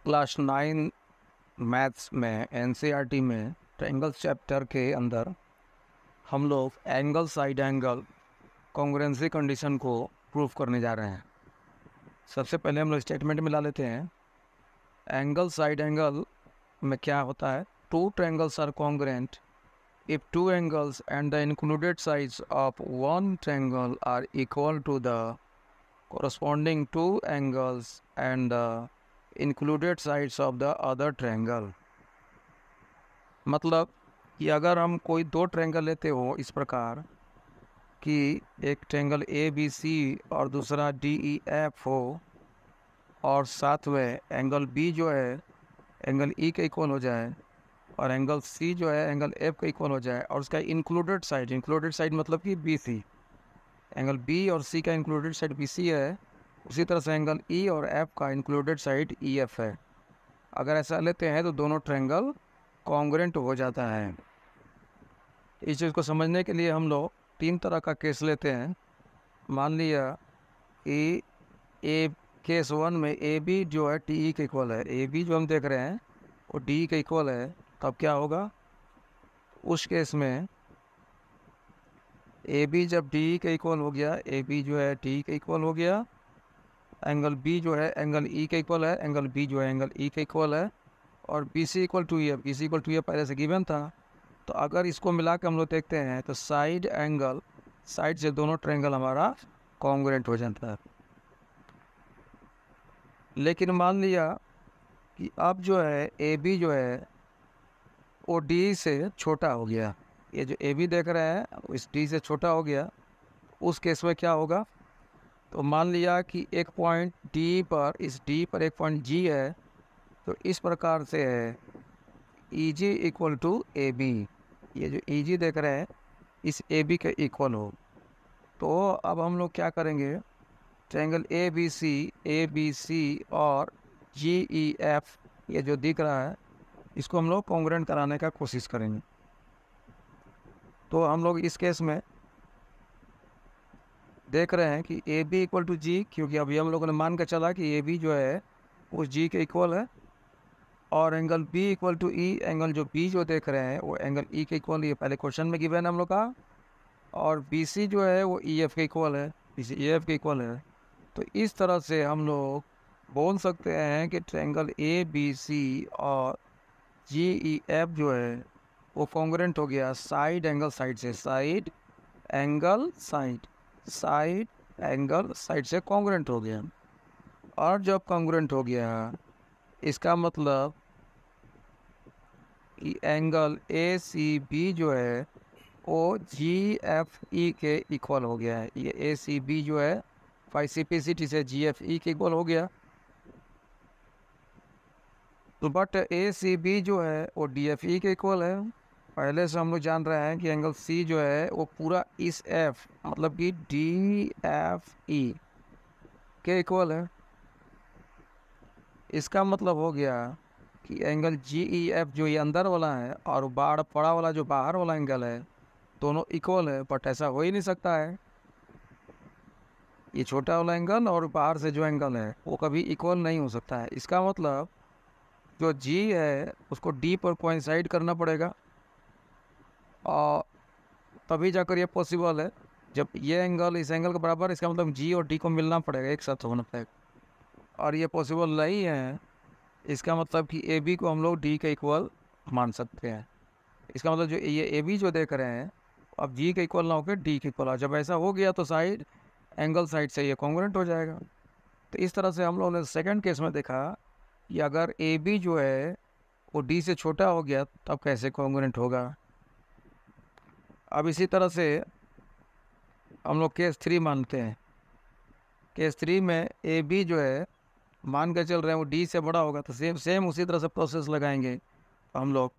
Class 9 maths में NCERT में triangles chapter के अंदर हम लोग angle side angle congruency condition को प्रूफ करने जा रहे हैं। सबसे पहले हम लोग स्टेटमेंट मिला लेते हैं। एंगल साइड एंगल में क्या होता है? Two triangles are congruent if two angles and the included sides of one triangle are equal to the corresponding two angles and the included sides of the other triangle। मतलब कि अगर हम कोई दो ट्रायंगल लेते हो इस प्रकार कि एक ट्रायंगल ए बी सी और दूसरा डी ई एफ हो और साथ में एंगल बी जो है एंगल ई के इक्वल हो जाए और एंगल सी जो है एंगल एफ का इक्वल हो जाए और उसका इंक्लूडेड साइड मतलब कि बी सी, एंगल बी और सी का इंक्लूडेड साइड बी सी है, उसी तरह से एंगल ई और एफ का इंक्लूडेड साइड ई एफ है। अगर ऐसा लेते हैं तो दोनों ट्रायंगल कॉन्ग्रुएंट हो जाता है। इस चीज़ को समझने के लिए हम लोग तीन तरह का केस लेते हैं। मान लिया कि ए केस वन में ए बी जो है टी ई के इक्वल है, ए बी जो हम देख रहे हैं वो डी के इक्वल है, तब क्या होगा? उस केस में ए बी जब डी के इक्वल हो गया, ए बी जो है डी के इक्वल हो गया, एंगल बी जो है एंगल ई के इक्वल है, एंगल बी जो है एंगल ई के इक्वल है और B C equal to F, B C equal to F पहले से गिवन था। तो अगर इसको मिला के हम लोग देखते हैं तो साइड से दोनों ट्रायंगल हमारा कॉन्ग्रुएंट हो जाता है। लेकिन मान लिया कि अब जो है ए बी जो है वो डी से छोटा हो गया, ये जो ए बी देख रहे हैं इस डी से छोटा हो गया, उस केस में क्या होगा? तो मान लिया कि एक पॉइंट डी पर, इस डी पर एक पॉइंट जी है, तो इस प्रकार से है ई जी इक्वल टू ए बी, ये जो ई जी देख रहे हैं इस ए बी के इक्वल हो। तो अब हम लोग क्या करेंगे? ट्रायंगल ए बी सी और जी ई एफ ये जो दिख रहा है इसको हम लोग कॉन्ग्रुएंट कराने का कोशिश करेंगे। तो हम लोग इस केस में देख रहे हैं कि ए बी इक्वल टू जी, क्योंकि अभी हम लोगों ने मान के चला कि ए बी जो है वो जी के इक्वल है और angle B equal to E, angle जो बी जो देख रहे हैं वो एंगल ई के इक्वल, ये पहले क्वेश्चन में गिवन है हम लोग का, और बी सी जो है वो ई एफ के इक्वल है, बी सी ई एफ के इक्वल है। तो इस तरह से हम लोग बोल सकते हैं कि ट्रायंगल ए बी सी और जी ई एफ जो है वो कॉन्ग्रुएंट हो गया साइड एंगल साइड से कॉन्ग्रुएंट हो गया। और जब कॉन्ग्रुएंट हो गया इसका मतलब कि एंगल ए सी बी जो है वो जी एफ ई के इक्वल हो गया है। ये ए सी बी जो है फाइसिपिसिटी से जी एफ ई के इक्वल हो गया। तो बट ए सी बी जो है वो डी एफ ई के इक्वल है। पहले से हम लोग जान रहे हैं कि एंगल सी जो है वो पूरा इस एफ मतलब कि डी एफ ई के इक्वल है। इसका मतलब हो गया कि एंगल जी ई एफ जो ये अंदर वाला है और बाहर पड़ा वाला जो बाहर वाला एंगल है दोनों इक्वल है, बट ऐसा हो ही नहीं सकता है। ये छोटा वाला एंगल और बाहर से जो एंगल है वो कभी इक्वल नहीं हो सकता है। इसका मतलब जो जी है उसको डी पर कोइंसाइड करना पड़ेगा और तभी जाकर ये पॉसिबल है। जब ये एंगल इस एंगल के बराबर, इसका मतलब जी और डी को मिलना पड़ेगा, एक साथ होना पड़ेगा, और ये पॉसिबल नहीं है। इसका मतलब कि ए बी को हम लोग डी के इक्वल मान सकते हैं। इसका मतलब जो ये ए बी जो देख रहे हैं अब जी के इक्वल ना होकर डी के इक्वल, जब ऐसा हो गया तो एंगल साइड से ये कॉन्ग्रुएंट हो जाएगा। तो इस तरह से हम लोगों ने सेकंड केस में देखा कि अगर ए बी जो है वो डी से छोटा हो गया तब कैसे कॉन्ग्रुएंट होगा। अब इसी तरह से हम लोग केस 3 मानते हैं। केस 3 में ए बी जो है मान के चल रहे हैं वो डी से बड़ा होगा, तो सेम उसी तरह से प्रोसेस लगाएंगे हम लोग।